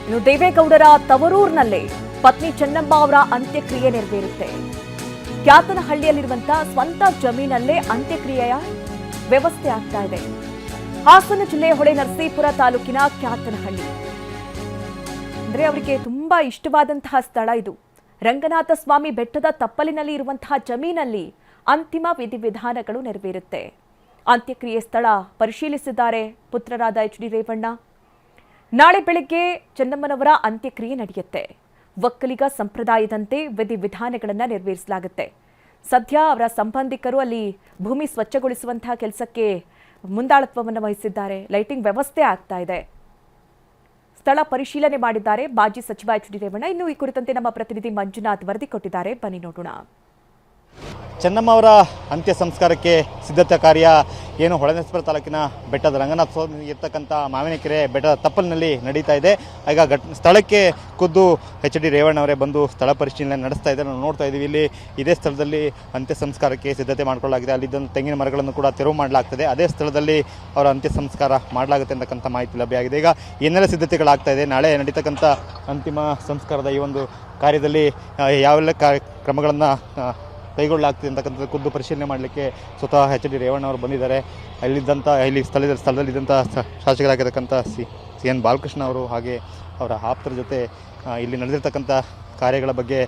ಇನ್ನು ದೇವೇಗೌಡರ ತವರೂರಿನಲ್ಲೇ ಪತ್ನಿ ಚೆನ್ನಮ್ಮ ಅವರ ಅಂತ್ಯಕ್ರಿಯೆ ನೆರವೇರುತ್ತೆ. ಕ್ಯಾತನಹಳ್ಳಿಯಲ್ಲಿರುವಂತಹ ಸ್ವಂತ ಜಮೀನಲ್ಲೇ ಅಂತ್ಯಕ್ರಿಯೆಯ ವ್ಯವಸ್ಥೆ ಆಗ್ತಾ ಇದೆ. ಹಾಸನ ಜಿಲ್ಲೆಯ ಹೊಳೆನರಸೀಪುರ ತಾಲೂಕಿನ ಕ್ಯಾತನಹಳ್ಳಿ ಅಂದ್ರೆ ಅವರಿಗೆ ತುಂಬಾ ಇಷ್ಟವಾದಂತಹ ಸ್ಥಳ ಇದು. ರಂಗನಾಥ ಸ್ವಾಮಿ ಬೆಟ್ಟದ ತಪ್ಪಲಿನಲ್ಲಿ ಇರುವಂತಹ ಜಮೀನಲ್ಲಿ ಅಂತಿಮ ವಿಧಿವಿಧಾನಗಳು ನೆರವೇರುತ್ತೆ. ಅಂತ್ಯಕ್ರಿಯೆ ಸ್ಥಳ ಪರಿಶೀಲಿಸಿದ್ದಾರೆ ಪುತ್ರರಾದ ಎಚ್.ಡಿ. ರೇವಣ್ಣ. ನಾಳೆ ಬೆಳಗ್ಗೆ ಚೆನ್ನಮ್ಮನವರ ಅಂತ್ಯಕ್ರಿಯೆ ನಡೆಯುತ್ತೆ. ಒಕ್ಕಲಿಗ ಸಂಪ್ರದಾಯದಂತೆ ವಿಧಿವಿಧಾನಗಳನ್ನು ನೆರವೇರಿಸಲಾಗುತ್ತೆ. ಸದ್ಯ ಅವರ ಸಂಬಂಧಿಕರು ಅಲ್ಲಿ ಭೂಮಿ ಸ್ವಚ್ಛಗೊಳಿಸುವಂತಹ ಕೆಲಸಕ್ಕೆ ಮುಂದಾಳತ್ವವನ್ನು ವಹಿಸಿದ್ದಾರೆ. ಲೈಟಿಂಗ್ ವ್ಯವಸ್ಥೆ ಆಗ್ತಾ ಇದೆ. ಸ್ಥಳ ಪರಿಶೀಲನೆ ಮಾಡಿದ್ದಾರೆ ಮಾಜಿ ಸಚಿವ ಎಚ್.ಡಿ. ರೇವಣ್ಣ. ಇನ್ನು ಈ ಕುರಿತಂತೆ ನಮ್ಮ ಪ್ರತಿನಿಧಿ ಮಂಜುನಾಥ್ ವರದಿ ಕೊಟ್ಟಿದ್ದಾರೆ, ಬನ್ನಿ ನೋಡೋಣ. ಚೆನ್ನಮ್ಮ ಅವರ ಅಂತ್ಯ ಸಂಸ್ಕಾರಕ್ಕೆ ಸಿದ್ಧತಾ ಕಾರ್ಯ ಏನು ಹೊಳೆನರಸೀಪುರ ತಾಲೂಕಿನ ಬೆಟ್ಟದ ರಂಗನಾಥ ಸ್ವಾಮಿ ಇರ್ತಕ್ಕಂಥ ಮಾವಿನಕೆರೆ ಬೆಟ್ಟದ ತಪ್ಪಲಿನಲ್ಲಿ ನಡೀತಾ ಇದೆ. ಈಗ ಸ್ಥಳಕ್ಕೆ ಖುದ್ದು ಎಚ್.ಡಿ. ರೇವಣ್ಣ ಅವರೇ ಬಂದು ಸ್ಥಳ ಪರಿಶೀಲನೆ ನಡೆಸ್ತಾ ಇದ್ದಾರೆ. ನಾವು ನೋಡ್ತಾ ಇದ್ದೀವಿ ಇಲ್ಲಿ ಇದೇ ಸ್ಥಳದಲ್ಲಿ ಅಂತ್ಯ ಸಂಸ್ಕಾರಕ್ಕೆ ಸಿದ್ಧತೆ ಮಾಡಿಕೊಳ್ಳಲಾಗಿದೆ. ಅಲ್ಲಿದ್ದಂಥ ತೆಂಗಿನ ಮರಗಳನ್ನು ಕೂಡ ತೆರವು ಮಾಡಲಾಗ್ತದೆ. ಅದೇ ಸ್ಥಳದಲ್ಲಿ ಅವರ ಅಂತ್ಯ ಸಂಸ್ಕಾರ ಮಾಡಲಾಗುತ್ತೆ ಅಂತಕ್ಕಂಥ ಮಾಹಿತಿ ಲಭ್ಯ ಆಗಿದೆ. ಈಗ ಏನೆಲ್ಲ ಸಿದ್ಧತೆಗಳಾಗ್ತಾ ಇದೆ, ನಾಳೆ ನಡೀತಕ್ಕಂಥ ಅಂತಿಮ ಸಂಸ್ಕಾರದ ಈ ಒಂದು ಕಾರ್ಯದಲ್ಲಿ ಯಾವೆಲ್ಲ ಕ್ರಮಗಳನ್ನು ಕೈಗೊಳ್ಳಲಾಗ್ತದೆ ಅಂತಕ್ಕಂಥದ್ದು ಖುದ್ದು ಪರಿಶೀಲನೆ ಮಾಡಲಿಕ್ಕೆ ಸ್ವತಃ ಎಚ್.ಡಿ. ರೇವಣ್ಣ ಅವರು ಬಂದಿದ್ದಾರೆ. ಇಲ್ಲಿ ಸ್ಥಳದಲ್ಲಿದ್ದಂಥ ಶಾಸಕರಾಗಿರ್ತಕ್ಕಂಥ ಸಿ ಎನ್ ಬಾಲಕೃಷ್ಣ ಅವರು ಹಾಗೆ ಅವರ ಆಪ್ತರ ಜೊತೆ ಇಲ್ಲಿ ನಡೆದಿರ್ತಕ್ಕಂಥ ಕಾರ್ಯಗಳ ಬಗ್ಗೆ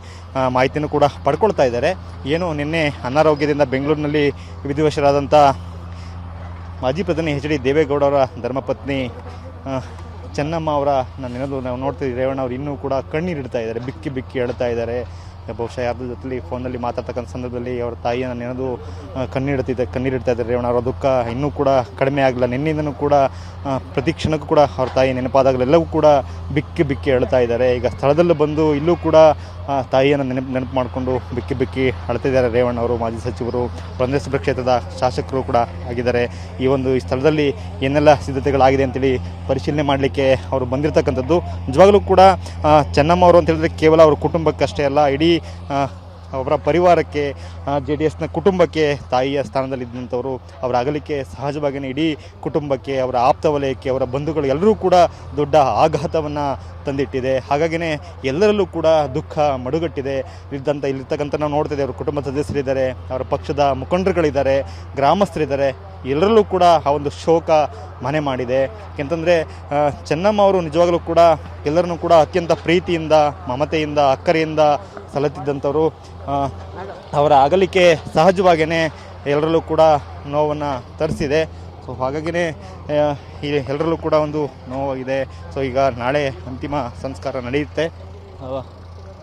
ಮಾಹಿತಿಯನ್ನು ಕೂಡ ಪಡ್ಕೊಳ್ತಾ ಇದ್ದಾರೆ. ಏನು ನಿನ್ನೆ ಅನಾರೋಗ್ಯದಿಂದ ಬೆಂಗಳೂರಿನಲ್ಲಿ ವಿಧಿವಶರಾದಂಥ ಮಾಜಿ ಪ್ರಧಾನಿ ಎಚ್.ಡಿ. ದೇವೇಗೌಡ ಅವರ ಧರ್ಮಪತ್ನಿ ಚೆನ್ನಮ್ಮ ಅವರ ನೆನೆದು ನಾವು ನೋಡ್ತಿದ್ದೀವಿ. ರೇವಣ್ಣ ಅವರು ಇನ್ನೂ ಕೂಡ ಕಣ್ಣೀರಿಡ್ತಾ ಇದ್ದಾರೆ, ಬಿಕ್ಕಿ ಬಿಕ್ಕಿ ಅಳ್ತಾ ಇದ್ದಾರೆ. ಬಹುಶಃ ಯಾರ್ದ್ರ ಜೊತೆಲಿ ಫೋನಲ್ಲಿ ಮಾತಾಡ್ತಕ್ಕಂಥ ಸಂದರ್ಭದಲ್ಲಿ ಅವರ ತಾಯಿಯನ್ನು ನೆನೆದು ಕಣ್ಣೀರಿಡ್ತಾ ಇದ್ದಾರೆ. ರೇವಣ್ಣ ಅವರ ದುಃಖ ಇನ್ನೂ ಕೂಡ ಕಡಿಮೆ ಆಗಲ್ಲ. ನಿನ್ನೆಯಿಂದನೂ ಕೂಡ ಪ್ರತಿ ಕ್ಷಣಕ್ಕೂ ಕೂಡ ಅವ್ರ ತಾಯಿ ನೆನಪಾದಾಗಲೆಲ್ಲವೂ ಕೂಡ ಬಿಕ್ಕಿ ಬಿಕ್ಕಿ ಅಳ್ತಾ ಇದ್ದಾರೆ. ಈಗ ಸ್ಥಳದಲ್ಲೂ ಬಂದು ಇಲ್ಲೂ ಕೂಡ ತಾಯಿಯನ್ನು ನೆನಪು ಮಾಡಿಕೊಂಡು ಬಿಕ್ಕಿ ಬಿಕ್ಕಿ ಅಳ್ತಿದ್ದಾರೆ ರೇವಣ್ಣ ಅವರು. ಮಾಜಿ ಸಚಿವರು, ಹೊಳೆನರಸೀಪುರ ಕ್ಷೇತ್ರದ ಶಾಸಕರು ಕೂಡ ಆಗಿದ್ದಾರೆ. ಈ ಸ್ಥಳದಲ್ಲಿ ಏನೆಲ್ಲ ಸಿದ್ಧತೆಗಳಾಗಿದೆ ಅಂತೇಳಿ ಪರಿಶೀಲನೆ ಮಾಡಲಿಕ್ಕೆ ಅವರು ಬಂದಿರತಕ್ಕಂಥದ್ದು. ನಿಜವಾಗಲೂ ಕೂಡ ಚೆನ್ನಮ್ಮ ಅವರು ಅಂತ ಹೇಳಿದ್ರೆ ಕೇವಲ ಅವ್ರ ಕುಟುಂಬಕ್ಕಷ್ಟೇ ಅಲ್ಲ, ಇಡೀ ಅವರ ಪರಿವಾರಕ್ಕೆ, JDSನ ಕುಟುಂಬಕ್ಕೆ ತಾಯಿಯ ಸ್ಥಾನದಲ್ಲಿದ್ದಂಥವರು. ಅವರ ಅಗಲಿಕೆ ಸಹಜವಾಗಿಯೇ ಇಡೀ ಕುಟುಂಬಕ್ಕೆ, ಅವರ ಆಪ್ತ ವಲಯಕ್ಕೆ, ಅವರ ಬಂಧುಗಳು ಎಲ್ಲರೂ ಕೂಡ ದೊಡ್ಡ ಆಘಾತವನ್ನು ತಂದಿಟ್ಟಿದೆ. ಹಾಗಾಗಿಯೇ ಎಲ್ಲರಲ್ಲೂ ಕೂಡ ದುಃಖ ಮಡುಗಟ್ಟಿದೆ. ಇಲ್ಲಿರ್ತಕ್ಕಂಥ ನಾವು ನೋಡ್ತಿದ್ದೇವೆ, ಅವರ ಕುಟುಂಬ ಸದಸ್ಯರಿದ್ದಾರೆ, ಅವರ ಪಕ್ಷದ ಮುಖಂಡರುಗಳಿದ್ದಾರೆ, ಗ್ರಾಮಸ್ಥರಿದ್ದಾರೆ. ಎಲ್ಲರಲ್ಲೂ ಕೂಡ ಆ ಒಂದು ಶೋಕ ಮನೆ ಮಾಡಿದೆ. ಯಾಕೆಂತಂದರೆ ಚೆನ್ನಮ್ಮ ಅವರು ನಿಜವಾಗಲೂ ಕೂಡ ಎಲ್ಲರನ್ನೂ ಕೂಡ ಅತ್ಯಂತ ಪ್ರೀತಿಯಿಂದ, ಮಮತೆಯಿಂದ, ಅಕ್ಕರೆಯಿಂದ ಸಲುತ್ತಿದ್ದಂಥವರು. ಅವರ ಅಗಲಿಕೆ ಸಹಜವಾಗಿಯೇ ಎಲ್ಲರಲ್ಲೂ ಕೂಡ ನೋವನ್ನು ತರಿಸಿದೆ. ಸೊ ಹಾಗಾಗಿಯೇ ಎಲ್ಲರಲ್ಲೂ ಕೂಡ ಒಂದು ನೋವಾಗಿದೆ. ಸೊ ಈಗ ನಾಳೆ ಅಂತಿಮ ಸಂಸ್ಕಾರ ನಡೆಯುತ್ತೆ.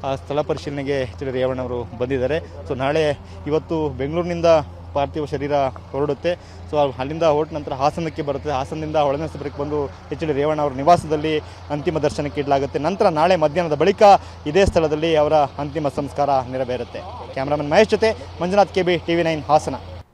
ಆ ಸ್ಥಳ ಪರಿಶೀಲನೆಗೆ ಎಚ್.ಡಿ. ರೇವಣ್ಣ ಅವರು ಬಂದಿದ್ದಾರೆ. ಸೊ ನಾಳೆ ಇವತ್ತು ಬೆಂಗಳೂರಿನಿಂದ ಪಾರ್ಥಿವ ಶರೀರ ಹೊರಡುತ್ತೆ. ಸೊ ಅಲ್ಲಿಂದ ಹೊರಟ ನಂತರ ಹಾಸನಕ್ಕೆ ಬರುತ್ತೆ. ಹಾಸನದಿಂದ ಹೊಳೆನರಸೀಪುರಕ್ಕೆ ಬಂದು ಎಚ್.ಡಿ. ರೇವಣ್ಣ ಅವರ ನಿವಾಸದಲ್ಲಿ ಅಂತಿಮ ದರ್ಶನಕ್ಕೆ ಇಡಲಾಗುತ್ತೆ. ನಂತರ ನಾಳೆ ಮಧ್ಯಾಹ್ನದ ಬಳಿಕ ಇದೇ ಸ್ಥಳದಲ್ಲಿ ಅವರ ಅಂತಿಮ ಸಂಸ್ಕಾರ ನೆರವೇರುತ್ತೆ. ಕ್ಯಾಮ್ರಾಮನ್ ಮಹೇಶ್ ಜೊತೆ ಮಂಜುನಾಥ್, KB, TV9 ಹಾಸನ.